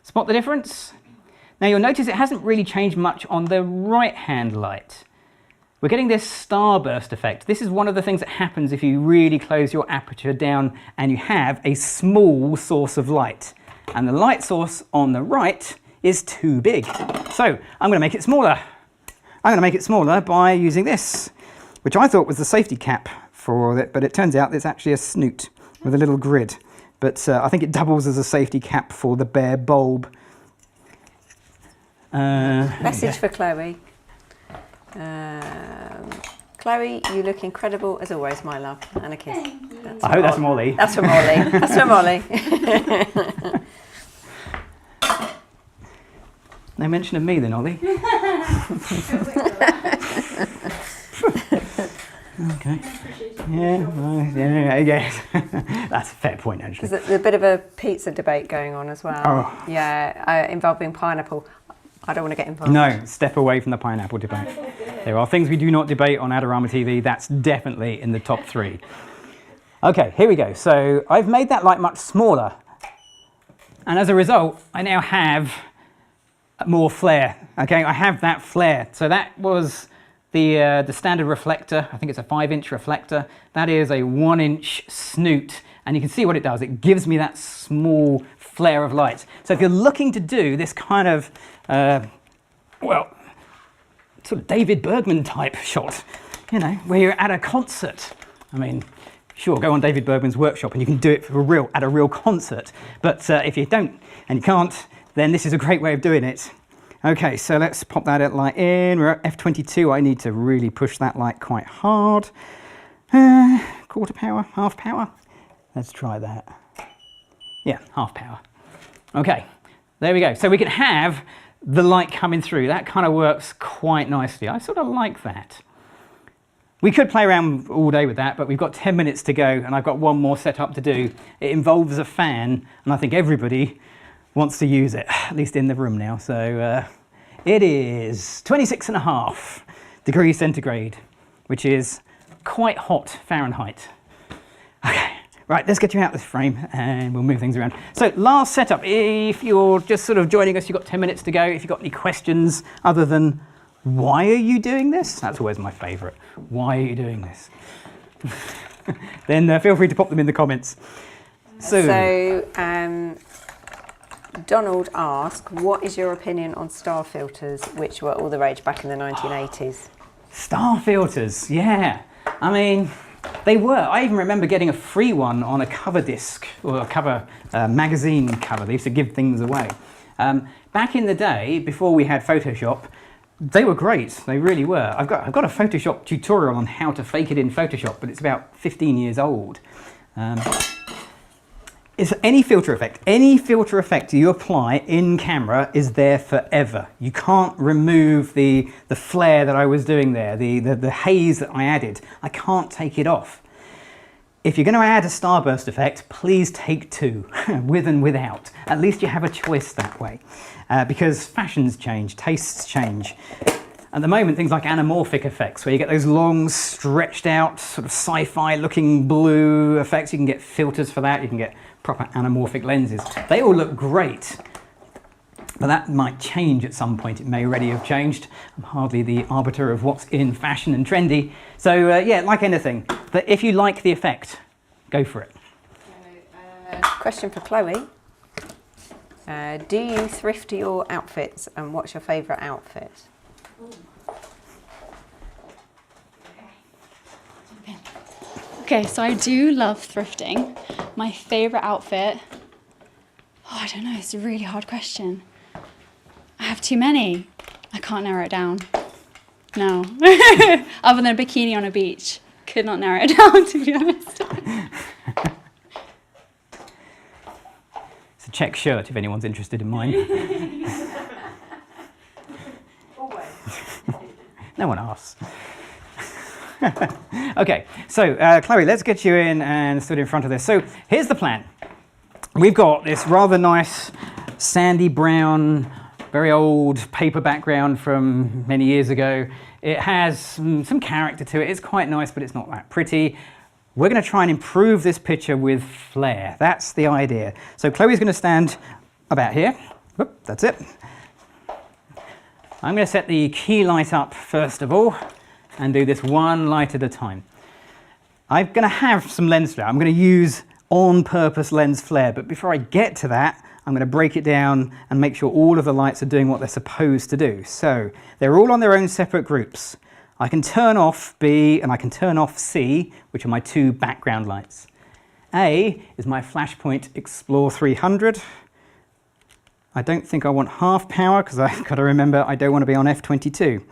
Spot the difference? Now you'll notice it hasn't really changed much on the right-hand light. We're getting this starburst effect. This is one of the things that happens if you really close your aperture down and you have a small source of light. And the light source on the right is too big. So I'm going to make it smaller. I'm going to make it smaller by using this, which I thought was the safety cap for it, but it turns out it's actually a snoot with a little grid. But I think it doubles as a safety cap for the bare bulb. Message for Chloe. Chloe, you look incredible as always, my love. And a kiss. I hope that's Molly. That's for Molly. That's for Molly. No mention of me then, Ollie. Okay. Yeah. That's a fair point, actually. There's a bit of a pizza debate going on as well. Oh. Yeah, involving pineapple. I don't want to get involved. No, step away from the pineapple debate. There are things we do not debate on Adorama TV. That's definitely in the top 3. Okay, here we go. So I've made that light much smaller. And as a result, I now have more flare. Okay, I have that flare. So that was the standard reflector. I think it's a 5-inch reflector. That is a 1-inch snoot. And you can see what it does. It gives me that small flare of light. So if you're looking to do this kind of, well, sort of David Bergman type shot, you know, where you're at a concert. I mean, sure, go on David Bergman's workshop and you can do it for real at a real concert. But if you don't and you can't, then this is a great way of doing it. Okay, so let's pop that light in. We're at f22. I need to really push that light quite hard. Quarter power, half power. Let's try that. Yeah, half power. Okay, there we go. So we can have the light coming through. That kind of works quite nicely. I sort of like that. We could play around all day with that, but we've got 10 minutes to go and I've got one more setup to do. It involves a fan and I think everybody wants to use it, at least in the room now. So it is 26.5 degrees centigrade, which is quite hot Fahrenheit. Okay. Right, let's get you out of this frame and we'll move things around. So last setup, if you're just sort of joining us, you've got 10 minutes to go. If you've got any questions other than, why are you doing this? That's always my favourite. Why are you doing this? Then feel free to pop them in the comments. So Donald asked, what is your opinion on star filters, which were all the rage back in the 1980s? Star filters, yeah. I mean, they were. I even remember getting a free one on a cover disc or a cover magazine cover. They used to give things away. Back in the day, before we had Photoshop, they were great. They really were. I've got a Photoshop tutorial on how to fake it in Photoshop, but it's about 15 years old. It's any filter effect you apply in camera is there forever. You can't remove the flare that I was doing there, the haze that I added. I can't take it off. If you're going to add a starburst effect, please take 2, with and without. At least you have a choice that way. because fashions change, tastes change. At the moment, things like anamorphic effects, where you get those long, stretched out, sort of sci-fi looking blue effects. You can get filters for that. You can get proper anamorphic lenses. They all look great, but that might change at some point. It may already have changed. I'm hardly the arbiter of what's in fashion and trendy. So yeah, like anything, but if you like the effect, go for it. Question for Chloe. Do you thrift your outfits, and what's your favourite outfit? Okay, so I do love thrifting. My favourite outfit, I don't know, it's a really hard question. I have too many. I can't narrow it down. No. Other than a bikini on a beach. Could not narrow it down, to be honest. It's a check shirt if anyone's interested in mine. No one asks. Okay, so Chloe, let's get you in and stood in front of this. So here's the plan. We've got this rather nice sandy brown, very old paper background from many years ago. It has some character to it. It's quite nice, but it's not that pretty. We're going to try and improve this picture with flair. That's the idea. So Chloe's going to stand about here. Whoop, that's it. I'm going to set the key light up first of all and do this one light at a time. I'm going to have some lens flare. I'm going to use on-purpose lens flare, but before I get to that, I'm going to break it down and make sure all of the lights are doing what they're supposed to do. So they're all on their own separate groups. I can turn off B and I can turn off C, which are my two background lights. A is my Flashpoint Explore 300. I don't think I want half power because I've got to remember I don't want to be on f22.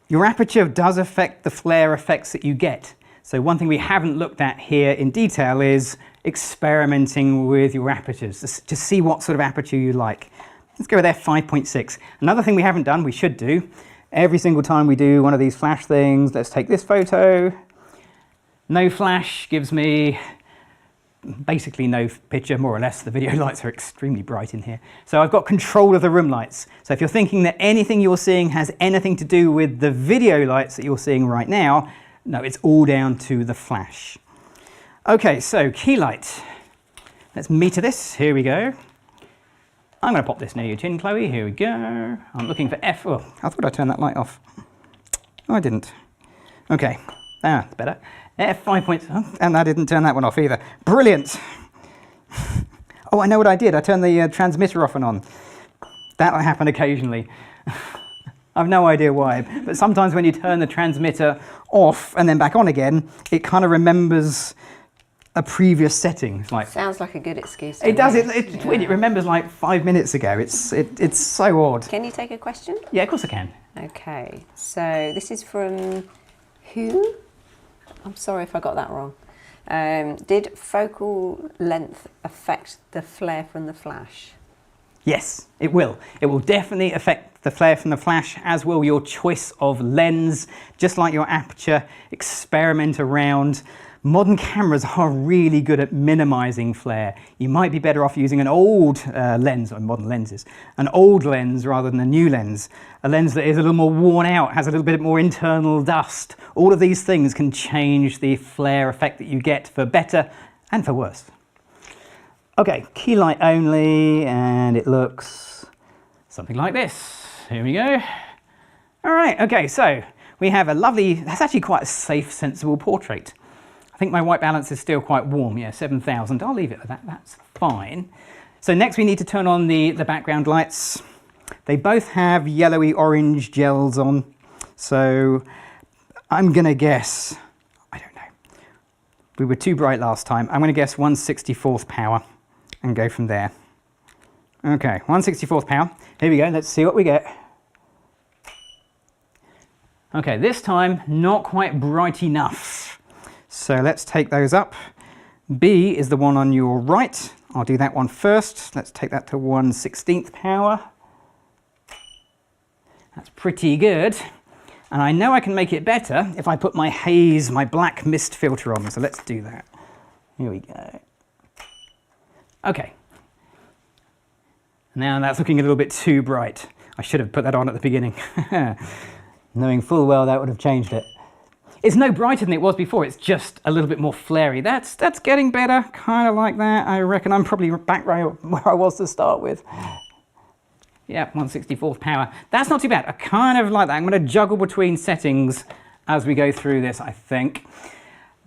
Your aperture does affect the flare effects that you get. So one thing we haven't looked at here in detail is experimenting with your apertures to see what sort of aperture you like. Let's go with f5.6. Another thing we haven't done, we should do, every single time we do one of these flash things, let's take this photo. No flash gives me basically no picture, more or less. The video lights are extremely bright in here. So I've got control of the room lights. So if you're thinking that anything you're seeing has anything to do with the video lights that you're seeing right now, no, it's all down to the flash. Okay, so key light. Let's meter this. Here we go. I'm going to pop this near your chin, Chloe. Here we go. I'm looking for F. Oh, I thought I turned that light off. Oh, I didn't. Okay, that's better. F5. Oh, and I didn't turn that one off either. Brilliant. Oh, I know what I did. I turned the transmitter off and on. That'll happen occasionally. I've no idea why, but sometimes when you turn the transmitter off and then back on again, it kind of remembers a previous setting. It's like, sounds like a good excuse. It does. It remembers like 5 minutes ago. It's so odd. Can you take a question? Yeah, of course I can. Okay, so this is from who? I'm sorry if I got that wrong. Did focal length affect the flare from the flash? Yes, it will. It will definitely affect the flare from the flash, as will your choice of lens, just like your aperture. Experiment around. Modern cameras are really good at minimizing flare. You might be better off using an old lens, or modern lenses, an old lens rather than a new lens. A lens that is a little more worn out, has a little bit more internal dust. All of these things can change the flare effect that you get for better and for worse. Okay, key light only, and it looks something like this. Here we go. All right, okay, so we have a lovely, that's actually quite a safe, sensible portrait. I think my white balance is still quite warm, yeah, 7,000. I'll leave it at that, that's fine. So next we need to turn on the background lights. They both have yellowy orange gels on. So I'm gonna guess, I don't know. We were too bright last time. I'm gonna guess 1/64th power and go from there. Okay, 1/64th power. Here we go, let's see what we get. Okay, this time not quite bright enough. So let's take those up. B is the one on your right. I'll do that one first. Let's take that to 1/16th power. That's pretty good. And I know I can make it better if I put my haze, my black mist filter on. So let's do that. Here we go. Okay. Now that's looking a little bit too bright. I should have put that on at the beginning. Knowing full well that would have changed it. It's no brighter than it was before, it's just a little bit more flary. That's getting better, kind of like that. I reckon I'm probably back where I was to start with. Yeah, 1/64th power. That's not too bad. I kind of like that. I'm going to juggle between settings as we go through this, I think.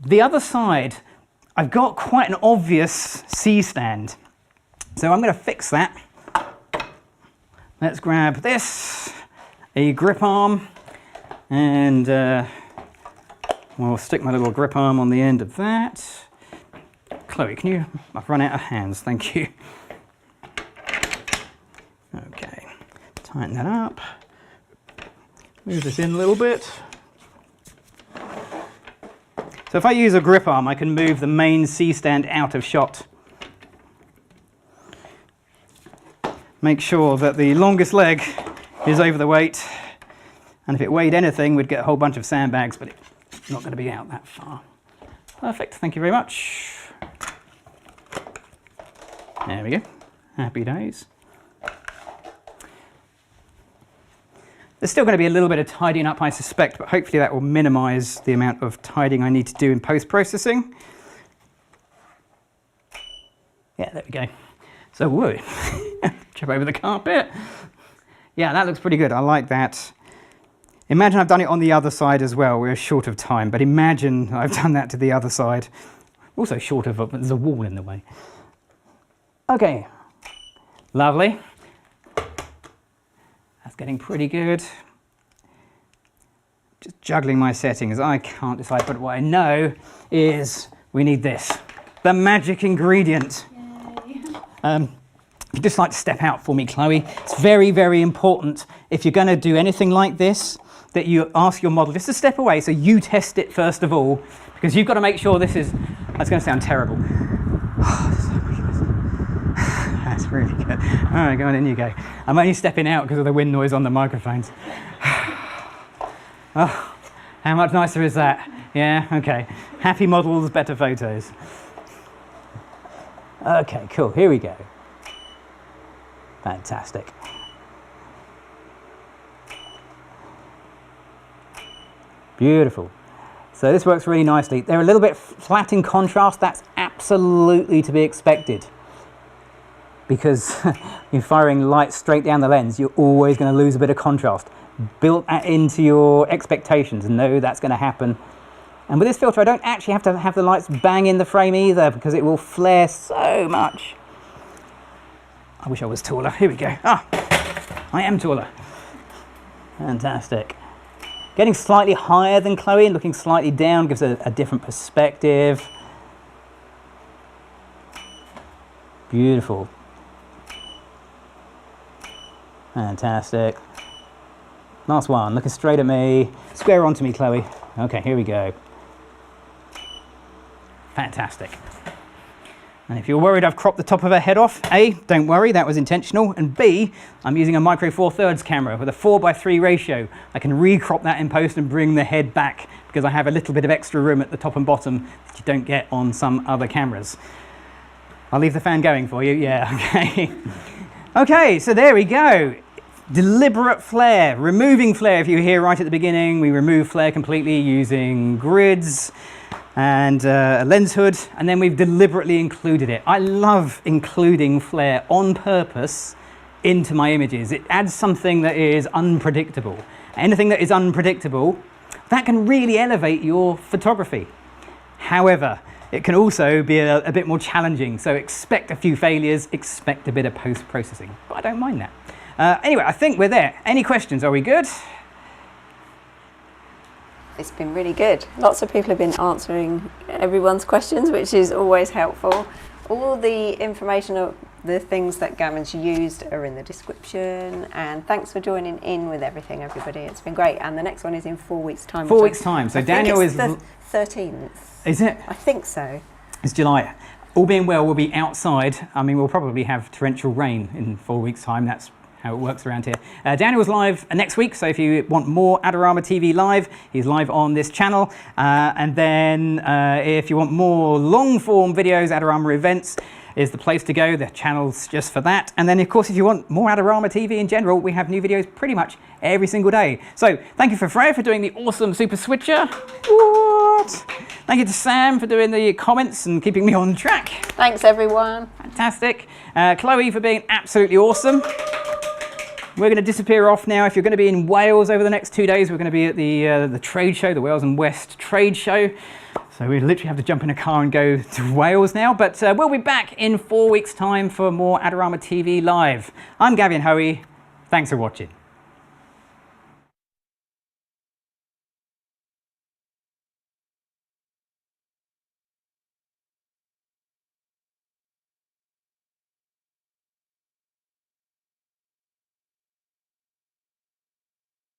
The other side, I've got quite an obvious C-stand. So I'm going to fix that. Let's grab this, a grip arm, and I'll stick my little grip arm on the end of that. Chloe, can you... I've run out of hands, thank you. Okay, tighten that up. Move this in a little bit. So if I use a grip arm, I can move the main C-stand out of shot. Make sure that the longest leg is over the weight. And if it weighed anything, we'd get a whole bunch of sandbags, but it's not going to be out that far. Perfect, thank you very much. There we go, happy days. There's still going to be a little bit of tidying up, I suspect, but hopefully that will minimize the amount of tidying I need to do in post-processing. Yeah, there we go. So, whoa, trip over the carpet. Yeah, that looks pretty good. I like that. Imagine I've done it on the other side as well. We're short of time, but imagine I've done that to the other side. Also short of, there's a wall in the way. Okay, lovely. That's getting pretty good. Just juggling my settings. I can't decide, but what I know is we need this. The magic ingredient. If you'd just like to step out for me, Chloe. It's very, very important if you're going to do anything like this, that you ask your model just to step away so you test it first of all, because you've got to make sure this is... That's going to sound terrible. That's really good. All right, go on, in you go. I'm only stepping out because of the wind noise on the microphones. Oh, how much nicer is that? Yeah, okay. Happy models, better photos. Okay, cool, here we go. Fantastic. Beautiful. So this works really nicely. They're a little bit flat in contrast. That's absolutely to be expected, because you're firing light straight down the lens. You're always going to lose a bit of contrast. Build that into your expectations and know that's going to happen. And with this filter, I don't actually have to have the lights bang in the frame either, because it will flare so much. I wish I was taller. Here we go. Ah, I am taller. Fantastic. Getting slightly higher than Chloe and looking slightly down gives a different perspective. Beautiful. Fantastic. Last one, looking straight at me. Square onto me, Chloe. Okay, here we go. Fantastic. And if you're worried I've cropped the top of her head off, A, don't worry, that was intentional, and B, I'm using a micro four thirds camera with a 4:3 ratio. I can recrop that in post and bring the head back because I have a little bit of extra room at the top and bottom that you don't get on some other cameras. I'll leave the fan going for you, yeah, okay. Okay, so there we go. Deliberate flare, removing flare. If you hear right at the beginning, we remove flare completely using grids and a lens hood, and then we've deliberately included it. I love including flare on purpose into my images. It adds something that is unpredictable. Anything that is unpredictable, that can really elevate your photography. However, it can also be a bit more challenging, so expect a few failures, expect a bit of post-processing, but I don't mind that. Anyway, I think we're there. Any questions? Are we good? It's been really good. Lots of people have been answering everyone's questions, which is always helpful. All the information of the things that Gavin's used are in the description, and thanks for joining in with everything, everybody. It's been great, and the next one is in 4 weeks' time. 4 weeks' time. So Daniel is the 13th. Is it? I think so. It's July. All being well, we'll be outside. I mean, we'll probably have torrential rain in 4 weeks' time. That's how it works around here. Daniel's live next week, so if you want more Adorama TV live, he's live on this channel. And then if you want more long-form videos, Adorama events, is the place to go. The channel's just for that. And then, of course, if you want more Adorama TV in general, we have new videos pretty much every single day. So thank you for Freya for doing the awesome Super Switcher. What? Thank you to Sam for doing the comments and keeping me on track. Thanks, everyone. Fantastic. Chloe for being absolutely awesome. We're going to disappear off now. If you're going to be in Wales over the next 2 days, we're going to be at the trade show, the Wales and West trade show. So we literally have to jump in a car and go to Wales now. But we'll be back in 4 weeks' time for more Adorama TV Live. I'm Gavin Hoey. Thanks for watching.